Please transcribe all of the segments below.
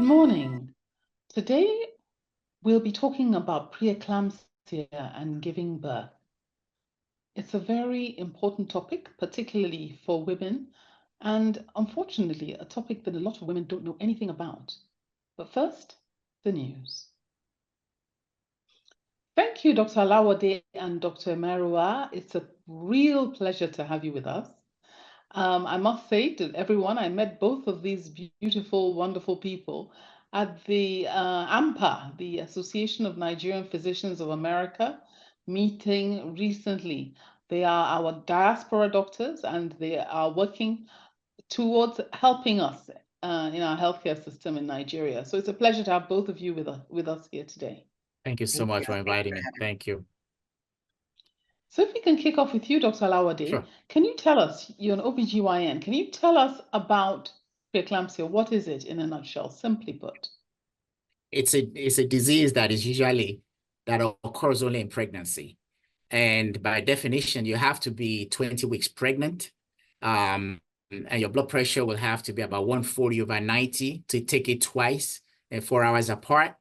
morning. Today we'll be talking about preeclampsia and giving birth. It's a very important topic, particularly for women, and unfortunately, a topic that a lot of women don't know anything about. But first, the news. Thank you, Dr. Alawode and Dr. Emeruwa. It's a real pleasure to have you with us. I must say to everyone, I met both of these beautiful, wonderful people at the AMPA, the Association of Nigerian Physicians of America, meeting recently. They are our diaspora doctors, and they are working towards helping us in our healthcare system in Nigeria. So it's a pleasure to have both of you with us here today. Thank you so much for inviting me. Thank you. So if we can kick off with you, Dr. Alawode, Sure. Can you tell us, you're an OBGYN, can you tell us about preeclampsia? What is it in a nutshell, simply put? It's a disease that occurs only in pregnancy. And by definition, you have to be 20 weeks pregnant. And your blood pressure will have to be about 140/90 to take it twice and 4 hours apart.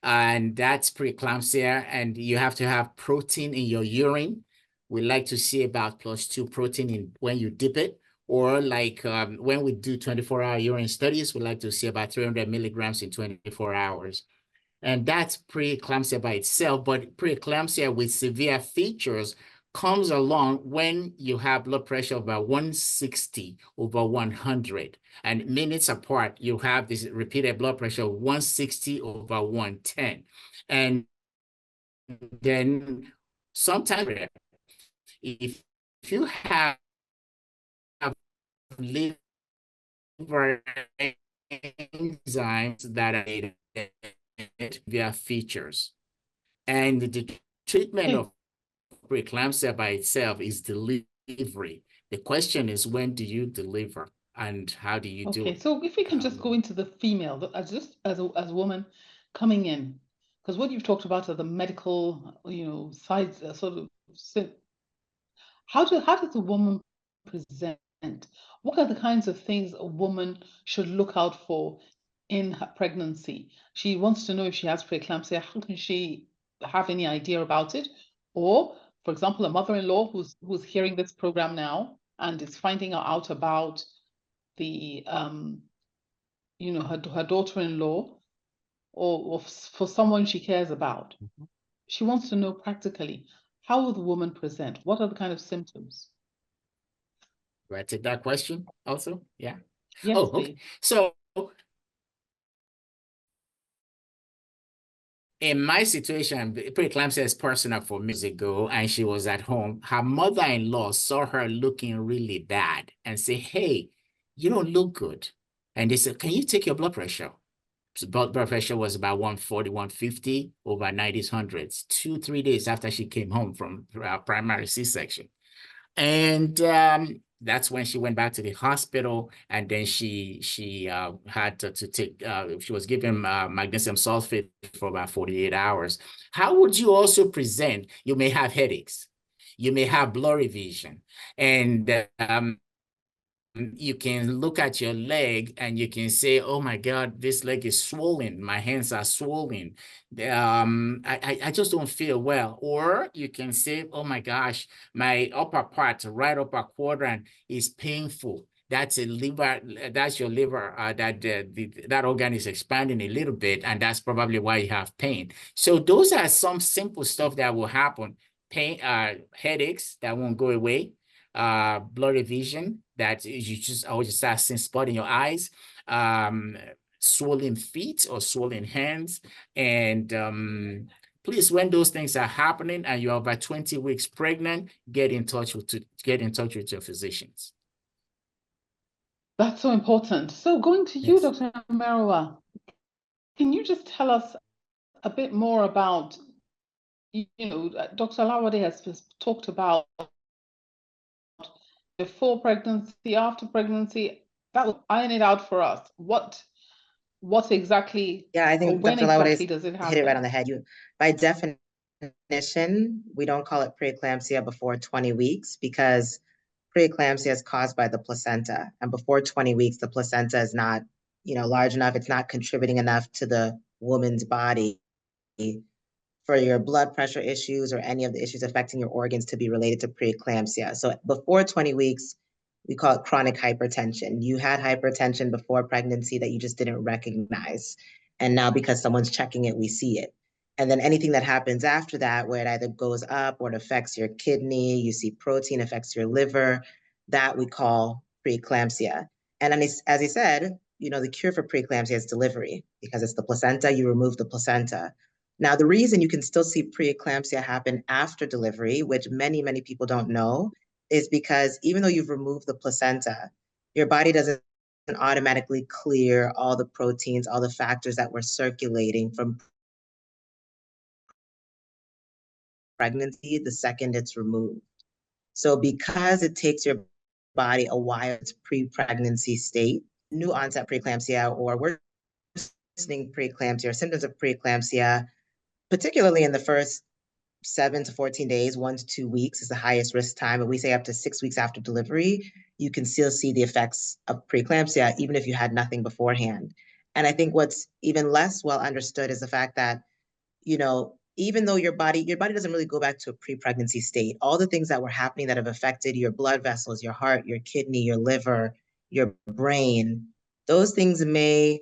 And that's preeclampsia. And you have to have protein in your urine. We like to see about +2 protein when you dip it. Or like when we do 24-hour urine studies, we like to see about 300 milligrams in 24 hours. And that's preeclampsia by itself. But preeclampsia with severe features comes along when you have blood pressure of about 160/100. And minutes apart, you have this repeated blood pressure of 160/110. And then sometimes if you have liver enzymes that are via features, and the treatment of preeclampsia by itself is delivery. The question is, when do you deliver and how do you do it? So if we can just go into the female, as a woman coming in, because what you've talked about are the medical, sides, sort of. How does a woman present? What are the kinds of things a woman should look out for in her pregnancy? She wants to know if she has preeclampsia. How can she have any idea about it? Or, for example, a mother-in-law who's hearing this program now and is finding out about the her daughter-in-law or for someone she cares about. Mm-hmm. She wants to know practically, how will the woman present? What are the kind of symptoms? Do I take that question also? Yeah. Yes, okay. please. So in my situation, preeclampsia is personal for me years ago, and she was at home. Her mother-in-law saw her looking really bad and said, "Hey, you don't look good." And they said, "Can you take your blood pressure?" So blood pressure was about 140/150/90s, 2-3 days after she came home from primary C-section. And that's when she went back to the hospital, and then she had to take, she was given magnesium sulfate for about 48 hours. How would you also present? You may have headaches. You may have blurry vision. And you can look at your leg and you can say, "Oh my God, this leg is swollen. My hands are swollen. I just don't feel well." Or you can say, "Oh my gosh, my upper part, right upper quadrant is painful. That's a liver. That's your liver. That organ is expanding a little bit, and that's probably why you have pain." So those are some simple stuff that will happen. Pain, headaches that won't go away. Blurry vision that you just always start seeing spot in your eyes, swollen feet or swollen hands. And please, when those things are happening and you're over 20 weeks pregnant, get in touch with your physicians. That's so important. So going to you, Dr. Emeruwa, can you just tell us a bit more about, Dr. Alawode has talked about before pregnancy, after pregnancy. That will iron it out for us. What exactly? Yeah, I think when Dr. Alawode exactly does it happen? hit it right on the head. By definition, we don't call it preeclampsia before 20 weeks because preeclampsia is caused by the placenta, and before 20 weeks, the placenta is not large enough, it's not contributing enough to the woman's body for your blood pressure issues or any of the issues affecting your organs to be related to preeclampsia. So before 20 weeks, we call it chronic hypertension. You had hypertension before pregnancy that you just didn't recognize. And now because someone's checking it, we see it. And then anything that happens after that, where it either goes up or it affects your kidney, you see protein affects your liver, that we call preeclampsia. And as he said, the cure for preeclampsia is delivery because it's the placenta, you remove the placenta. Now, the reason you can still see preeclampsia happen after delivery, which many, many people don't know, is because even though you've removed the placenta, your body doesn't automatically clear all the proteins, all the factors that were circulating from pregnancy the second it's removed. So because it takes your body a while, it's pre-pregnancy state, new onset preeclampsia or worsening preeclampsia or symptoms of preeclampsia, particularly in the first 7 to 14 days, 1 to 2 weeks is the highest risk time. But we say up to 6 weeks after delivery, you can still see the effects of preeclampsia, even if you had nothing beforehand. And I think what's even less well understood is the fact that, even though your body doesn't really go back to a pre-pregnancy state, all the things that were happening that have affected your blood vessels, your heart, your kidney, your liver, your brain, those things may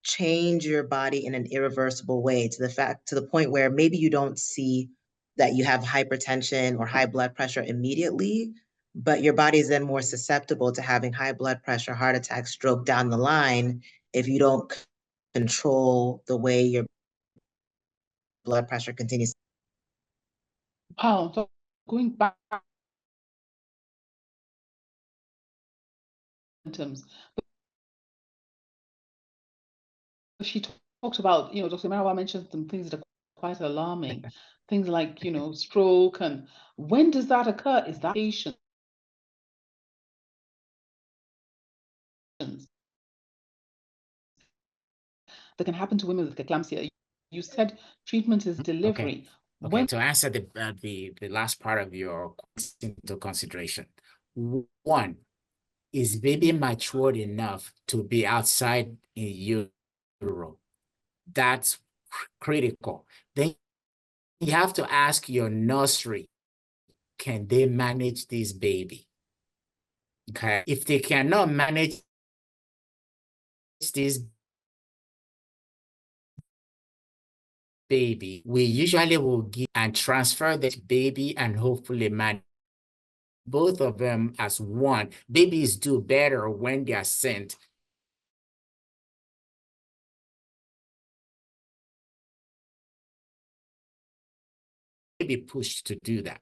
change your body in an irreversible way to the point where maybe you don't see that you have hypertension or high blood pressure immediately, but your body is then more susceptible to having high blood pressure, heart attack, stroke down the line if you don't control the way your blood pressure continues. Wow, so going back symptoms, she talked about, Dr. Emeruwa mentioned some things that are quite alarming, things like, stroke, and when does that occur? Is that patients? That can happen to women with eclampsia. You said treatment is delivery. Okay. To answer the last part of your question into consideration, one, is baby matured enough to be outside in utero? That's critical. Then you have to ask your nursery, can they manage this baby? Okay. If they cannot manage this baby, we usually will give and transfer this baby and hopefully manage both of them as one. Babies do better when they are sent be pushed to do that.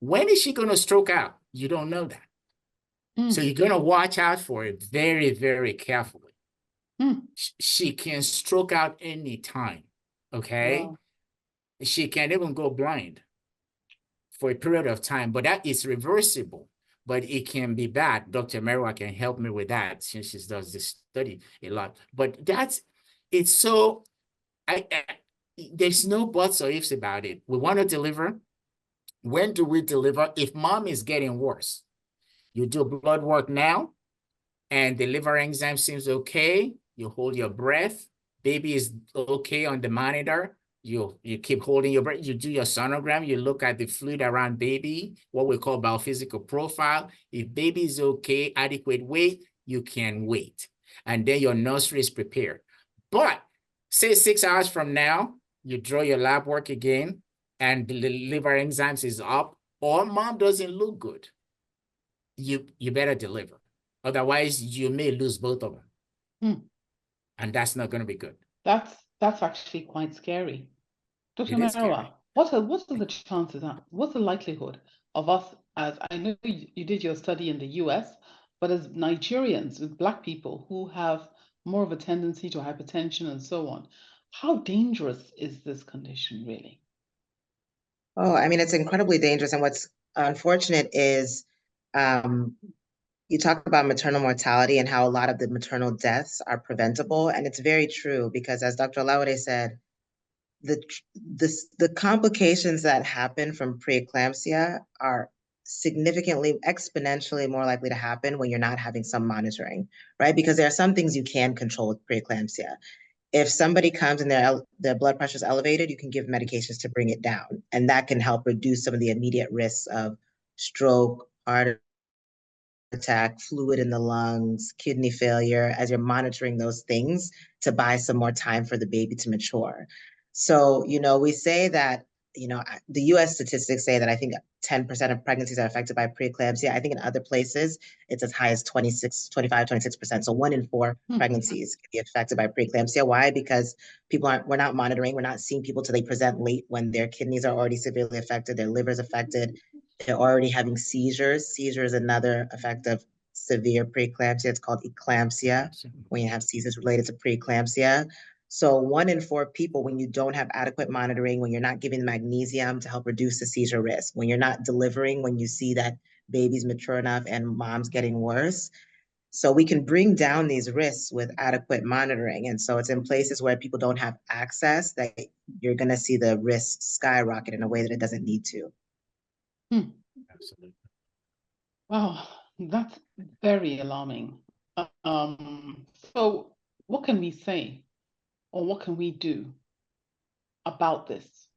When is she going to stroke out? You don't know that. So you're going to watch out for it very, very carefully. She can stroke out anytime, okay? Wow. She can even go blind for a period of time, but that is reversible, but it can be bad. Dr. Emeruwa can help me with that since she does this study a lot. But it's so, there's no buts or ifs about it. We want to deliver. When do we deliver? If mom is getting worse, you do blood work now, and the liver enzyme seems okay. You hold your breath. Baby is okay on the monitor. You keep holding your breath. You do your sonogram. You look at the fluid around baby, what we call biophysical profile. If baby is okay, adequate weight, you can wait. And then your nursery is prepared. But say 6 hours from now, you draw your lab work again, and the liver enzymes is up, or mom doesn't look good, you better deliver. Otherwise, you may lose both of them. And that's not going to be good. That's actually quite scary. Dr. Emeruwa, what are the chances, what's the likelihood of us, as I know you did your study in the US, but as Nigerians, with Black people who have more of a tendency to hypertension and so on, how dangerous is this condition really? Oh, I mean, it's incredibly dangerous. And what's unfortunate is you talk about maternal mortality and how a lot of the maternal deaths are preventable. And it's very true because, as Dr. Alawode said, the complications that happen from preeclampsia are significantly, exponentially more likely to happen when you're not having some monitoring, right? Because there are some things you can control with preeclampsia. If somebody comes and their blood pressure is elevated, you can give medications to bring it down. And that can help reduce some of the immediate risks of stroke, heart attack, fluid in the lungs, kidney failure, as you're monitoring those things to buy some more time for the baby to mature. So, we say that, the US statistics say that I think 10% of pregnancies are affected by preeclampsia. I think in other places, it's as high as 26%. So 1 in 4 pregnancies can be affected by preeclampsia. Why? Because we're not monitoring, we're not seeing people till they present late when their kidneys are already severely affected, their liver's affected, they're already having seizures. Seizure is another effect of severe preeclampsia. It's called eclampsia, when you have seizures related to preeclampsia. So 1 in 4 people, when you don't have adequate monitoring, when you're not giving magnesium to help reduce the seizure risk, when you're not delivering, when you see that baby's mature enough and mom's getting worse. So we can bring down these risks with adequate monitoring. And so it's in places where people don't have access that you're going to see the risk skyrocket in a way that it doesn't need to. Absolutely. Wow, that's very alarming. So what can we say, or what can we do about this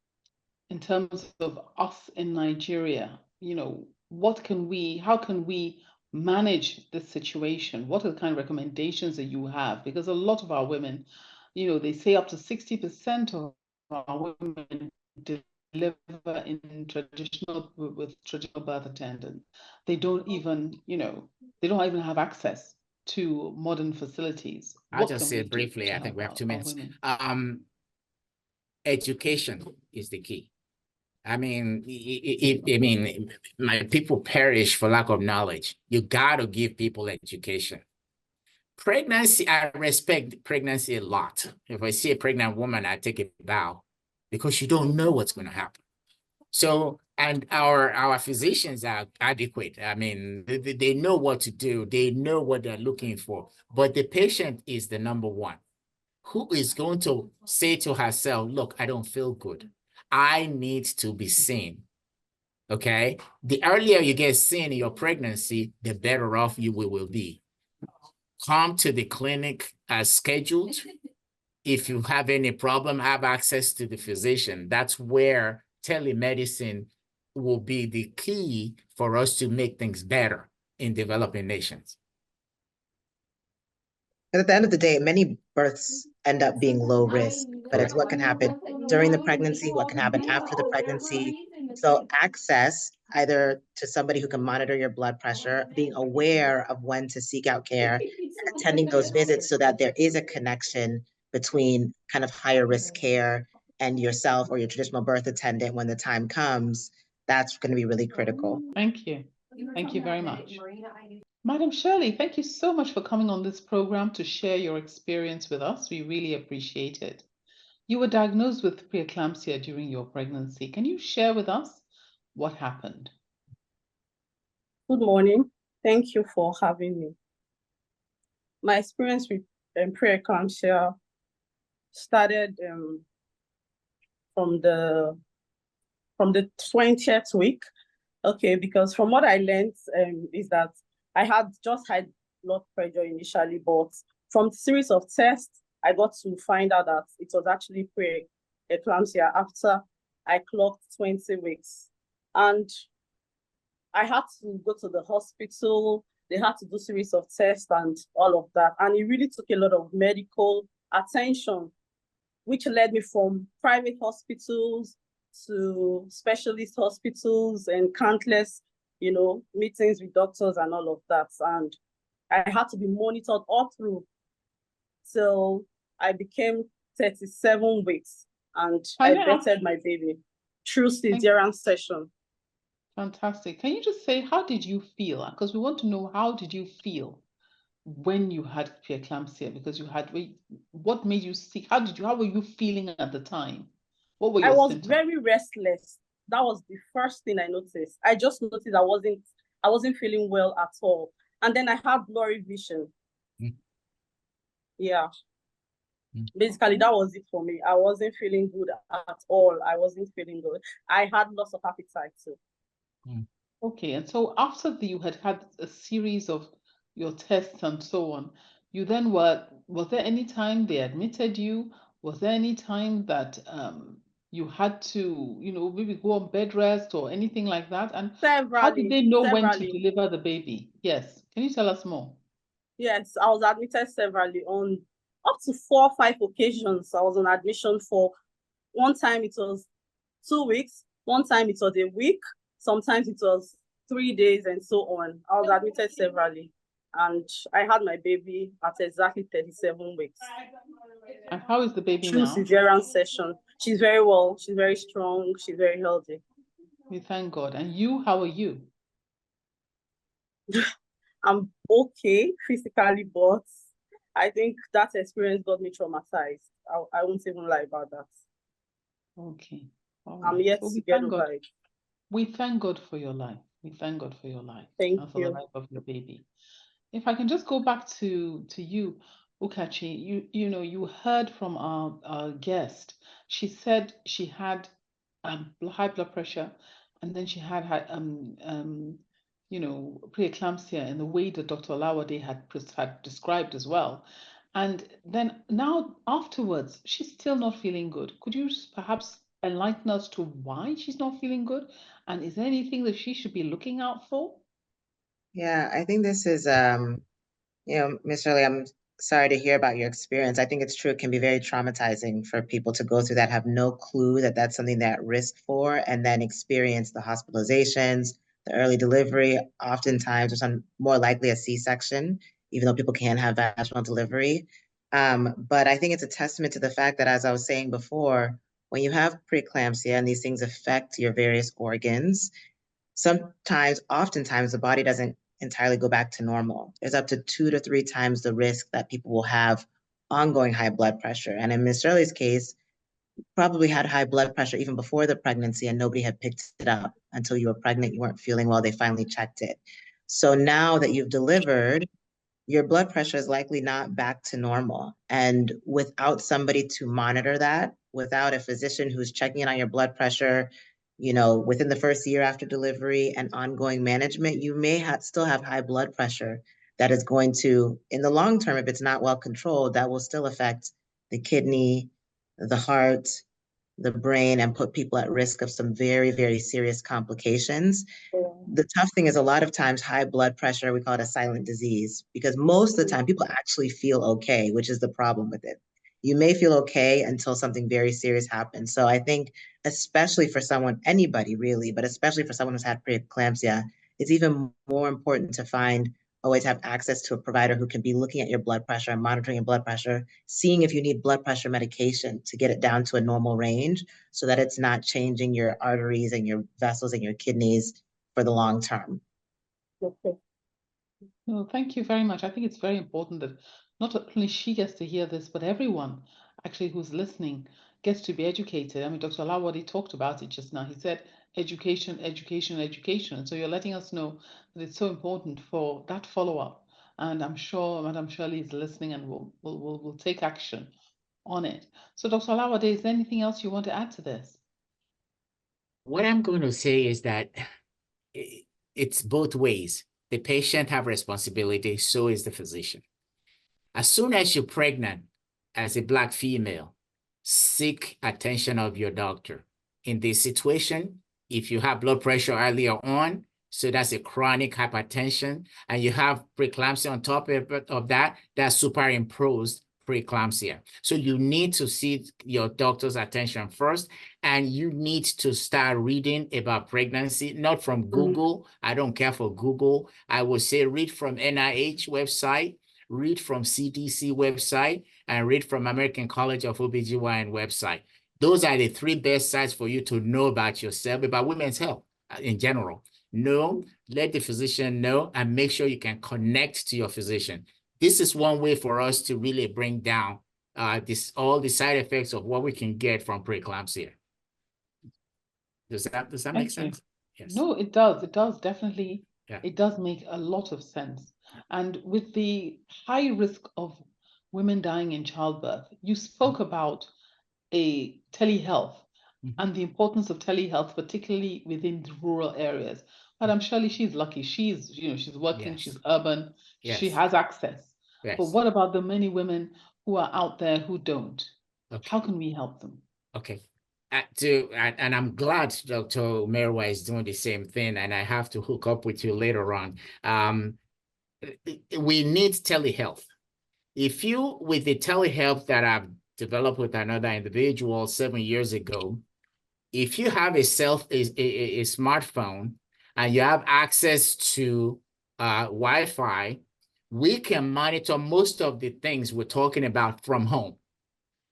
in terms of us in Nigeria? How can we manage this situation? What are the kind of recommendations that you have? Because a lot of our women, they say up to 60% of our women deliver with traditional birth attendants. They don't even have access to modern facilities. I'll What just can say we do briefly, to I think help we have 2 our minutes. women? Education is the key. I mean, my people perish for lack of knowledge. You got to give people education. Pregnancy, I respect pregnancy a lot. If I see a pregnant woman, I take a bow because you don't know what's going to happen. So, and our physicians are adequate. I mean, they know what to do. They know what they're looking for. But the patient is the number one. Who is going to say to herself, look, I don't feel good. I need to be seen. Okay? The earlier you get seen in your pregnancy, the better off you will be. Come to the clinic as scheduled. If you have any problem, have access to the physician. That's where telemedicine will be the key for us to make things better in developing nations. At the end of the day, many births end up being low risk, but it's what can happen during the pregnancy, what can happen after the pregnancy. So access either to somebody who can monitor your blood pressure, being aware of when to seek out care, and attending those visits so that there is a connection between kind of higher risk care and yourself or your traditional birth attendant when the time comes. That's going to be really critical. Thank you. Thank you very much. Madam Shirley, thank you so much for coming on this program to share your experience with us. We really appreciate it. You were diagnosed with preeclampsia during your pregnancy. Can you share with us what happened? Good morning. Thank you for having me. My experience with preeclampsia started from the 20th week. Okay, because from what I learned is that I had just high blood pressure initially, but from series of tests, I got to find out that it was actually preeclampsia after I clocked 20 weeks. And I had to go to the hospital. They had to do a series of tests and all of that. And it really took a lot of medical attention, which led me from private hospitals to specialist hospitals and countless, meetings with doctors and all of that. And I had to be monitored all through till I became 37 weeks and I birthed my baby through cesarean session. Fantastic. Can you just say, how did you feel? Because we want to know, how did you feel when you had preeclampsia? Because what made you sick? How were you feeling at the time? What were your symptoms? I was very restless. That was the first thing I noticed. I just noticed I wasn't feeling well at all. And then I had blurry vision. Yeah. Basically, that was it for me. I wasn't feeling good at all. I wasn't feeling good. I had lots of appetite too. Okay, and so after you had had a series of your tests and so on, you then was there any time they admitted you? Was there any time that you had to, maybe go on bed rest or anything like that? And how did they know when to Severally. deliver the baby? Yes. Can you tell us more? Yes, I was admitted severally on up to 4 or 5 occasions. I was on admission for one time it was 2 weeks, one time it was a week, sometimes it was 3 days and so on. I was admitted severally and I had my baby at exactly 37 weeks. And how is the baby Through now? cesarean session. She's very well, she's very strong, she's very healthy. We thank God. And you, how are you? I'm okay physically, but I think that experience got me traumatized. I won't even lie about that. Okay. All I'm right. yet So to we get thank God. over it. We thank God for your life. We thank God for your life Thank and for the you. life of your baby. If I can just go back to you, Ukachi, you heard from our guest. She said she had high blood pressure, and then she had preeclampsia in the way that Dr. Alawode had described as well. And then now afterwards, she's still not feeling good. Could you perhaps enlighten us to why she's not feeling good? And is there anything that she should be looking out for? Yeah, I think this is, Miss Shirley, I'm sorry to hear about your experience. I think it's true. It can be very traumatizing for people to go through that, have no clue that that's something they're at risk for, and then experience the hospitalizations, the early delivery, oftentimes, or some more likely a C-section, even though people can have vaginal delivery. But I think it's a testament to the fact that, as I was saying before, when you have preeclampsia and these things affect your various organs, oftentimes, the body doesn't entirely go back to normal. There's up to 2 to 3 times the risk that people will have ongoing high blood pressure. And in Miss Shirley's case, probably had high blood pressure even before the pregnancy and nobody had picked it up until you were pregnant, you weren't feeling well, they finally checked it. So now that you've delivered, your blood pressure is likely not back to normal. And without somebody to monitor that, without a physician who's checking in on your blood pressure, within the first year after delivery and ongoing management, you may still have high blood pressure that is going to, in the long term, if it's not well controlled, that will still affect the kidney, the heart, the brain, and put people at risk of some very, very serious complications. The tough thing is a lot of times high blood pressure, we call it a silent disease, because most of the time people actually feel okay, which is the problem with it. You may feel okay until something very serious happens. So I think especially for someone, anybody really, but especially for someone who's had preeclampsia, it's even more important to always have access to a provider who can be looking at your blood pressure and monitoring your blood pressure, seeing if you need blood pressure medication to get it down to a normal range so that it's not changing your arteries and your vessels and your kidneys for the long term. Okay. No, thank you very much. I think it's very important that not only she gets to hear this, but everyone actually who's listening gets to be educated. I mean, Dr. Alawode talked about it just now. He said education, education, education. And so you're letting us know that it's so important for that follow-up. And I'm sure Madam Shirley is listening and will take action on it. So Dr. Alawode, is there anything else you want to add to this? What I'm going to say is that it's both ways. The patient have responsibility, so is the physician. As soon as you're pregnant as a Black female, seek attention of your doctor. In this situation, if you have blood pressure earlier on, so that's a chronic hypertension, and you have preeclampsia on top of that, that's superimposed preeclampsia. So you need to seek your doctor's attention first, and you need to start reading about pregnancy, not from Google. I don't care for Google. I would say read from NIH website, read from CDC website, and read from American College of OBGYN website. Those are the 3 best sites for you to know about yourself, about women's health in general. Let the physician know and make sure you can connect to your physician. This is one way for us to really bring down all the side effects of what we can get from preeclampsia. Does that make sense? Yes. No, it does. It does definitely. Yeah. It does make a lot of sense. And with the high risk of women dying in childbirth, you spoke about telehealth and the importance of telehealth, particularly within the rural areas. Madam Shirley, she's lucky. She's, she's working, Yes. she's urban, she Yes. has access. Yes. But what about the many women who are out there who don't? Okay. How can we help them? Okay. And I'm glad Dr. Emeruwa is doing the same thing, and I have to hook up with you later on. We need telehealth. If you, with the telehealth that I've developed with another individual 7 years ago, if you have a smartphone and you have access to Wi-Fi, we can monitor most of the things we're talking about from home.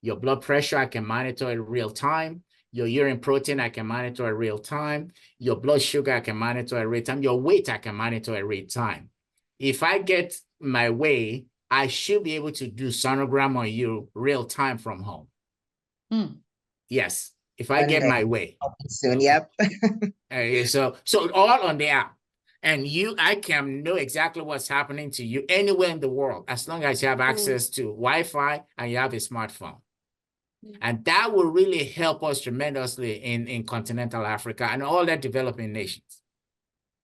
Your blood pressure, I can monitor in real time. Your urine protein, I can monitor in real time. Your blood sugar, I can monitor in real time. Your weight, I can monitor in real time. If I get my way, I should be able to do sonogram on you real time from home. Yes, if I get my way. Soon, okay. Yep. So all on the app. And I can know exactly what's happening to you anywhere in the world, as long as you have access to Wi-Fi and you have a smartphone. And that will really help us tremendously in continental Africa and all the developing nations.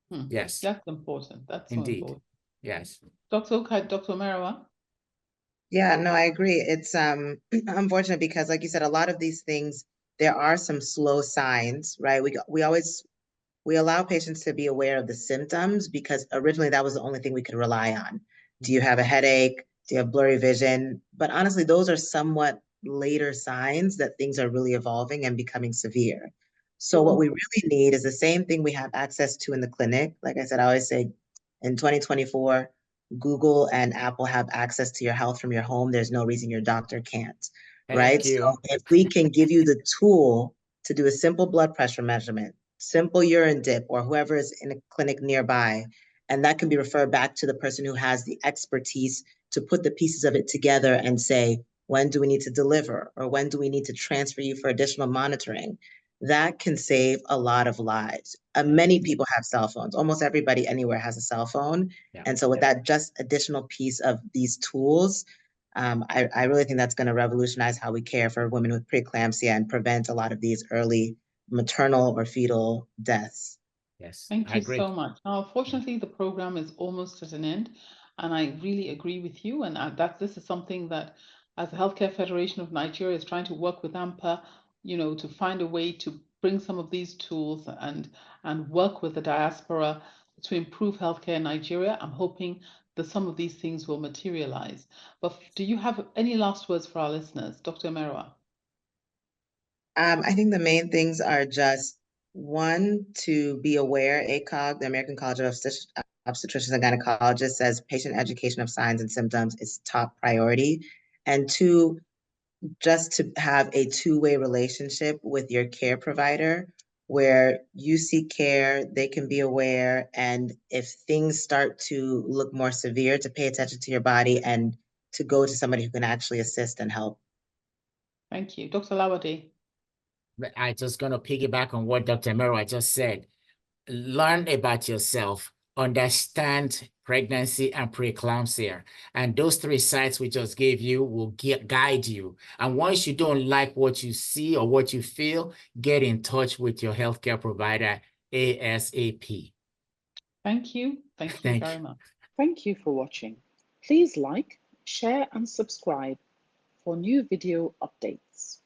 Yes. That's important. That's indeed. So important. Yes. Dr. Emeruwa? Yeah, no, I agree. It's unfortunate because, like you said, a lot of these things, there are some slow signs, right? We allow patients to be aware of the symptoms because originally that was the only thing we could rely on. Do you have a headache? Do you have blurry vision? But honestly, those are somewhat later signs that things are really evolving and becoming severe. So what we really need is the same thing we have access to in the clinic. Like I said, I always say in 2024, Google and Apple have access to your health from your home. There's no reason your doctor can't, right? Thank you. So if we can give you the tool to do a simple blood pressure measurement, simple urine dip, or whoever is in a clinic nearby, and that can be referred back to the person who has the expertise to put the pieces of it together and say, when do we need to deliver? Or when do we need to transfer you for additional monitoring? That can save a lot of lives. Many people have cell phones. Almost everybody anywhere has a cell phone. Yeah. And so with that just additional piece of these tools, I really think that's going to revolutionize how we care for women with preeclampsia and prevent a lot of these early maternal or fetal deaths. Yes, Thank I you agree. so much. Now, unfortunately, the program is almost at an end, and I really agree with you. And this is something that, as the Healthcare Federation of Nigeria is trying to work with AMPA, to find a way to bring some of these tools and work with the diaspora to improve healthcare in Nigeria. I'm hoping that some of these things will materialize. But do you have any last words for our listeners, Dr. Emeruwa? I think the main things are just, one, to be aware. ACOG, the American College of Obstetricians and Gynecologists, says patient education of signs and symptoms is top priority. And two, just to have a two-way relationship with your care provider where you seek care, they can be aware, and if things start to look more severe, to pay attention to your body and to go to somebody who can actually assist and help. Thank you. Dr. Alawode? I just going to piggyback on what Dr. Emeruwa just said. Learn about yourself, understand pregnancy and preeclampsia. And those 3 sites we just gave you will guide you. And once you don't like what you see or what you feel, get in touch with your healthcare provider ASAP. Thank you. Thank you very much. Thank you for watching. Please like, share, and subscribe for new video updates.